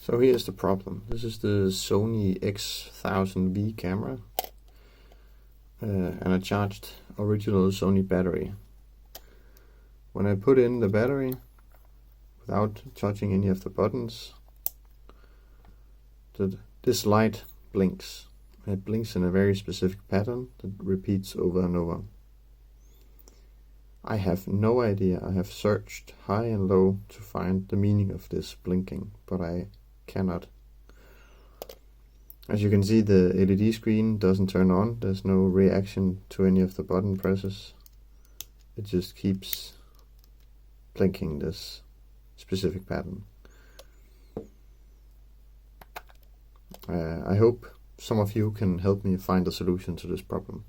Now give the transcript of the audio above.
So here's the problem. This is the Sony X1000V camera, and a charged original Sony battery. When I put in the battery without touching any of the buttons, this light blinks. It blinks in a very specific pattern that repeats over and over. I have no idea. I have searched high and low to find the meaning of this blinking, but I cannot. As you can see, the LED screen doesn't turn on. There's no reaction to any of the button presses. It just keeps blinking this specific pattern. I hope some of you can help me find a solution to this problem.